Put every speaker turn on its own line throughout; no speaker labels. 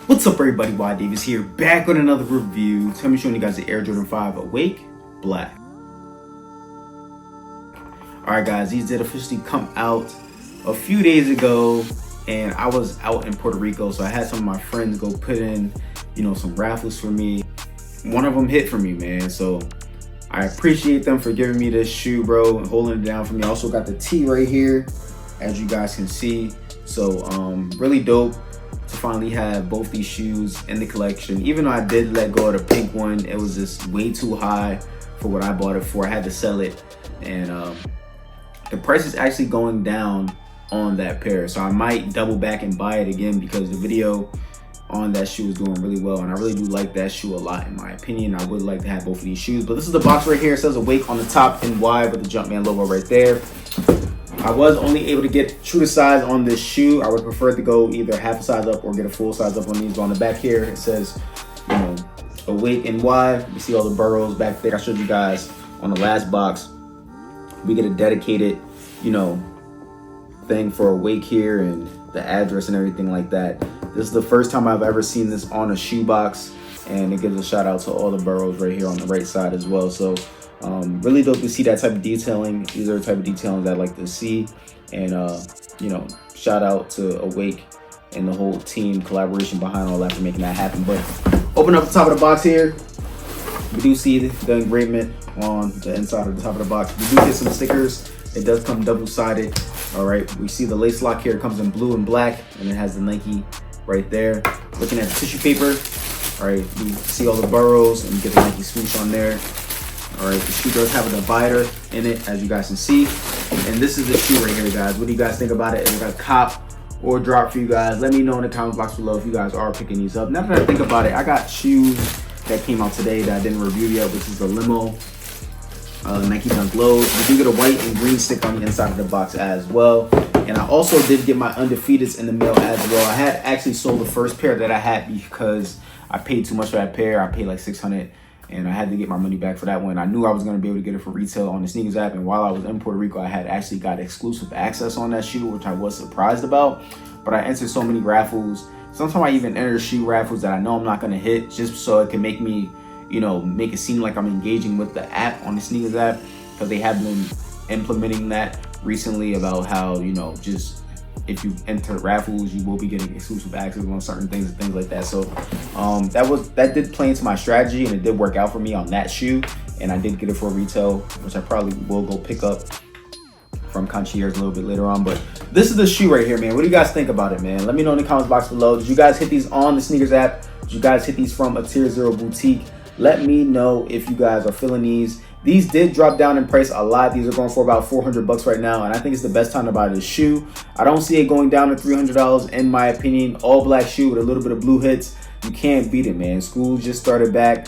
What's up everybody, whydavis here, back with another review. Tell me, showing you guys the Air Jordan 5 Awake Black. Alright guys, these did officially come out a few days ago, and I was out in Puerto Rico, so I had some of my friends go put in, some raffles for me. One of them hit for me, man, so I appreciate them for giving me this shoe, bro, and holding it down for me. I also got the T right here, as you guys can see. So really dope to finally have both these shoes in the collection. Even though I did let go of the pink one, it was just way too high for what I bought it for. I had to sell it, and the price is actually going down on that pair, so I might double back and buy it again because the video on that shoe is doing really well, and I really do like that shoe a lot. In my opinion, I would like to have both of these shoes, but this is the box right here. It says Awake on the top and Y with the Jumpman logo right there. I was only able to get true to size on this shoe. I would prefer to go either half a size up or get a full size up on these. But on the back here, it says, Awake and Y. You see all the burrows back there. I showed you guys on the last box. We get a dedicated, thing for Awake here and the address and everything like that. This is the first time I've ever seen this on a shoe box, and it gives a shout out to all the burrows right here on the right side as well. So really dope to see that type of detailing. These are the type of detailing that I like to see, and shout out to Awake and the whole team collaboration behind all that for making that happen. But open up the top of the box here, we do see the engravement on the inside of the top of the box. We do get some stickers. It does come double-sided. All right, we see the lace lock here. It comes in blue and black, and it has the Nike right there. Looking at the tissue paper, all right, you see all the burrows, and you get the Nike swoosh on there. All right, the shoe does have a divider in it, as you guys can see. And this is the shoe right here, guys. What do you guys think about it? Is it a cop or drop for you guys? Let me know in the comment box below if you guys are picking these up. Now that I think about it, I got shoes that came out today that I didn't review yet, which is the Limo Nike Dunk Lows. We do get a white and green sticker on the inside of the box as well. And I also did get my Undefeateds in the mail as well. I had actually sold the first pair that I had because I paid too much for that pair. I paid like $600, and I had to get my money back for that one. I knew I was going to be able to get it for retail on the sneakers app, and while I was in Puerto Rico, I had actually got exclusive access on that shoe, which I was surprised about. But I entered so many raffles. Sometimes I even enter shoe raffles that I know I'm not going to hit, just so it can make me, make it seem like I'm engaging with the app on the sneakers app, because they have been implementing that recently about how, just if you enter raffles, you will be getting exclusive access on certain things and things like that. So that did play into my strategy, and it did work out for me on that shoe, and I did get it for retail, which I probably will go pick up from Concierge a little bit later on. But this is the shoe right here, man. What do you guys think about it, man? Let me know in the comments box below. Did you guys hit these on the sneakers app? Did you guys hit these from a Tier Zero boutique? Let me know if you guys are feeling these. These did drop down in price a lot. These are going for about $400 right now, and I think it's the best time to buy this shoe. I don't see it going down to $300 in my opinion. All black shoe with a little bit of blue hits. You can't beat it, man. School just started back.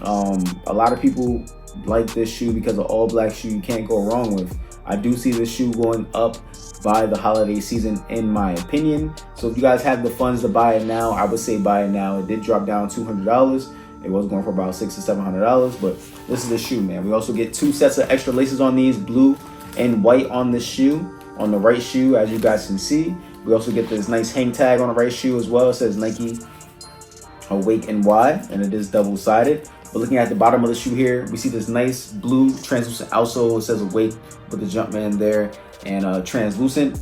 A lot of people like this shoe because of all black shoe you can't go wrong with. I do see this shoe going up by the holiday season in my opinion. So if you guys have the funds to buy it now, I would say buy it now. It did drop down $200. It was going for about $600 to $700, but this is the shoe, man. We also get 2 sets of extra laces on these, blue and white on this shoe, on the right shoe, as you guys can see. We also get this nice hang tag on the right shoe as well. It says Nike Awake and Y, and it is double-sided. But looking at the bottom of the shoe here, we see this nice blue translucent outsole. It says Awake with the Jumpman there, and translucent.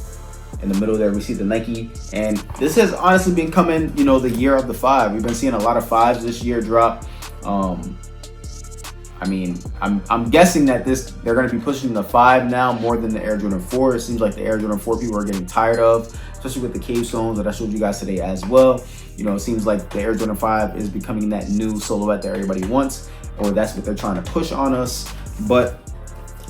In the middle there, we see the Nike, and this has honestly been coming, the year of the 5. We've been seeing a lot of 5s this year drop. I mean, I'm guessing that they're going to be pushing the 5 now more than the Air Jordan 4. It seems like the Air Jordan 4 people are getting tired of, especially with the cave stones that I showed you guys today as well. It seems like the Air Jordan 5 is becoming that new silhouette that everybody wants, or that's what they're trying to push on us. But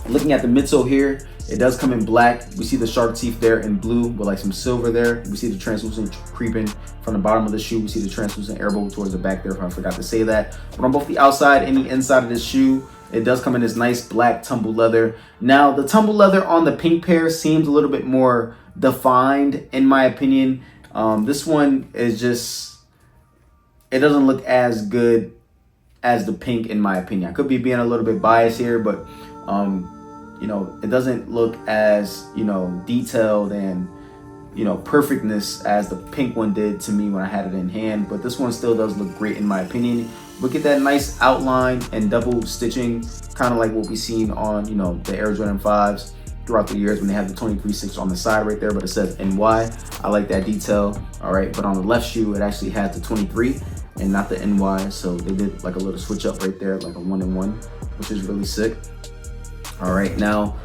looking at the midsole here, it does come in black. We see the shark teeth there in blue with like some silver there. We see the translucent creeping from the bottom of the shoe. We see the translucent air bubble towards the back there, if I forgot to say that. But on both the outside and the inside of this shoe, it does come in this nice black tumble leather. Now, the tumble leather on the pink pair seems a little bit more defined in my opinion. This one is just, it doesn't look as good as the pink in my opinion. I could be being a little bit biased here, but it doesn't look as, detailed and you know, perfectness as the pink one did to me when I had it in hand, but this one still does look great in my opinion. Look at that nice outline and double stitching, kind of like what we've seen on, you know, the Air Jordan 5s throughout the years when they have the 23/6 on the side right there, but it says NY. I like that detail. All right, but on the left shoe, it actually has the 23 and not the NY, so they did like a little switch up right there, like a 1-in-1, which is really sick. All right, now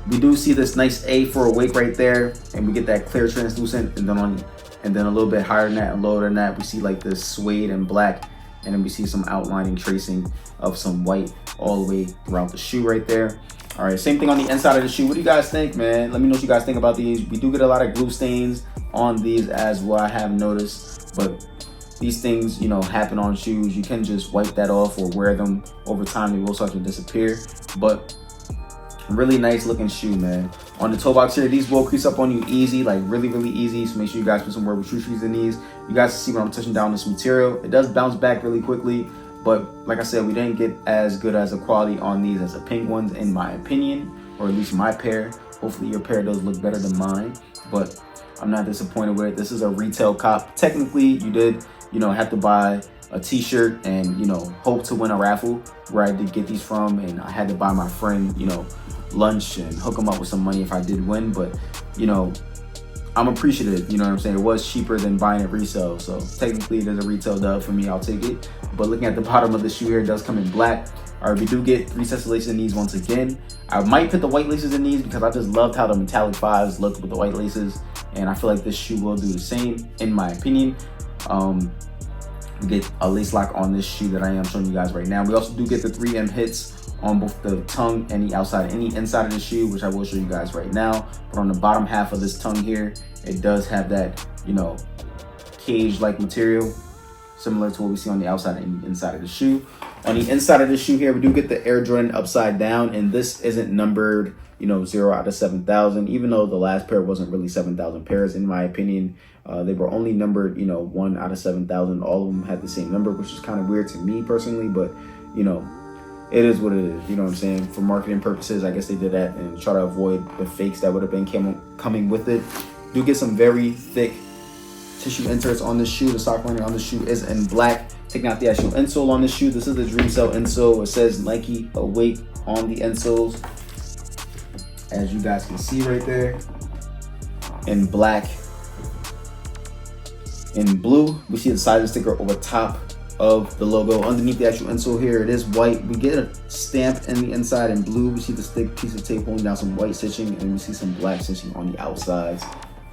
we do see this nice A for awake right there, and we get that clear translucent, and then a little bit higher than that and lower than that, we see like this suede and black, and then we see some outlining tracing of some white all the way throughout the shoe right there. All right, same thing on the inside of the shoe. What do you guys think, man? Let me know what you guys think about these. We do get a lot of glue stains on these as well, I have noticed, but these things, you know, happen on shoes. You can just wipe that off or wear them over time. They will start to disappear, but really nice looking shoe, man. On the toe box here, these will crease up on you easy, like really, really easy. So make sure you guys put some rubber shoe trees in these. You guys can see when I'm touching down this material. It does bounce back really quickly, but like I said, we didn't get as good as a quality on these as the pink ones, in my opinion, or at least my pair. Hopefully your pair does look better than mine, but I'm not disappointed with it. This is a retail cop. Technically, you did, you know, have to buy a t-shirt and, you know, hope to win a raffle where I did get these from, and I had to buy my friend, you know, lunch and hook him up with some money if I did win. But, you know, I'm appreciative, you know what I'm saying? It was cheaper than buying it resale, so technically there's a retail dub for me. I'll take it. But looking at the bottom of the shoe here, it does come in black. All right, we do get 3 sets of laces in these once again. I might put the white laces in these because I just loved how the metallic 5s look with the white laces, and I feel like this shoe will do the same, in my opinion. We get a lace lock on this shoe that I am showing you guys right now. We also do get the 3M hits on both the tongue and the outside and the inside of the shoe, which I will show you guys right now. But on the bottom half of this tongue here, it does have that, you know, cage-like material, similar to what we see on the outside and inside of the shoe. On the inside of the shoe here, we do get the Air Jordan upside down, and this isn't numbered, you know, 0 out of 7,000, even though the last pair wasn't really 7,000 pairs, in my opinion. They were only numbered, you know, 1 out of 7,000. All of them had the same number, which is kind of weird to me personally, but, you know, it is what it is, you know what I'm saying? For marketing purposes, I guess they did that and try to avoid the fakes that would have been coming with it. Do get some very thick tissue inserts on this shoe. The sock lining on the shoe is in black. Taking out the actual insole on this shoe, this is the Dream Cell insole. It says Nike Awake on the insoles, as you guys can see right there, in black. In blue, we see the sizing sticker over top of the logo. Underneath the actual insole here, it is white. We get a stamp in the inside in blue. We see this thick piece of tape holding down some white stitching, and we see some black stitching on the outsides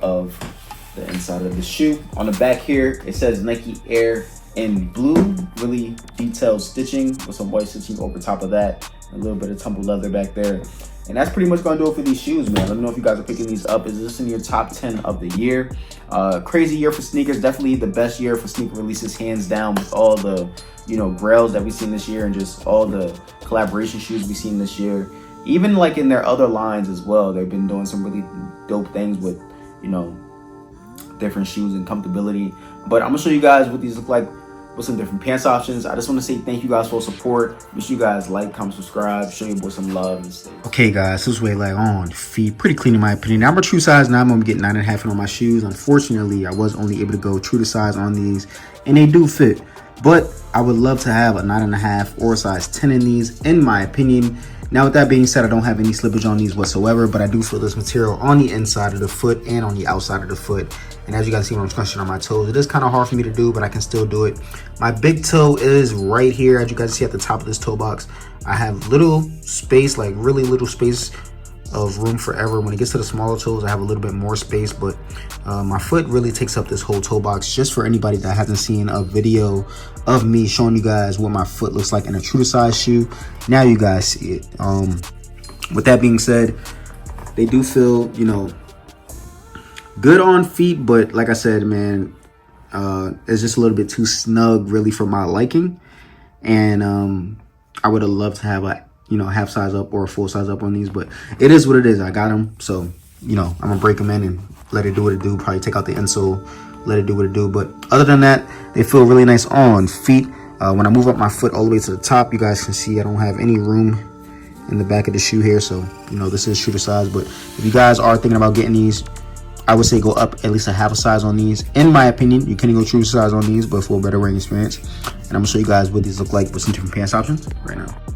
of the inside of the shoe. On the back here, it says Nike Air in blue, really detailed stitching with some white stitching over top of that. A little bit of tumbled leather back there. And that's pretty much gonna do it for these shoes, man. Let me know if you guys are picking these up. Is this in your top 10 of the year? Crazy year for sneakers. Definitely the best year for sneaker releases, hands down, with all the, you know, grails that we've seen this year and just all the collaboration shoes we've seen this year. Even like in their other lines as well, they've been doing some really dope things with, you know, different shoes and comfortability. But I'm gonna show you guys what these look like with some different pants options. I just want to say thank you guys for support. Make sure you guys like, comment, subscribe, show your boy some love and stay. Okay guys, this way like on feet, pretty clean in my opinion. I'm a true size 9. I'm gonna get 9.5 on my shoes. Unfortunately, I was only able to go true to size on these, and they do fit. But I would love to have a 9.5 or a size 10 in these, in my opinion. Now with that being said, I don't have any slippage on these whatsoever, but I do feel this material on the inside of the foot and on the outside of the foot. And as you guys see when I'm scrunching on my toes, it is kind of hard for me to do, but I can still do it. My big toe is right here. As you guys see at the top of this toe box, I have little space, like really little space of room forever. When it gets to the smaller toes, I have a little bit more space, but my foot really takes up this whole toe box. Just for anybody that hasn't seen a video of me showing you guys what my foot looks like in a true to size shoe, now you guys see it. With that being said, they do feel, you know, good on feet, but like I said, man, it's just a little bit too snug really for my liking. And I would have loved to have a, you know, half size up or a full size up on these, but it is what it is. I got them, so, you know, I'm gonna break them in and let it do what it do. Probably take out the insole, let it do what it do. But other than that, they feel really nice on feet. When I move up my foot all the way to the top, you guys can see I don't have any room in the back of the shoe here, so, you know, this is true to size. But if you guys are thinking about getting these,
I would say go up at least a half a size on these. In my opinion, you can go true size on these, but for a better wearing experience. And I'm gonna show you guys what these look like with some different pants options right now.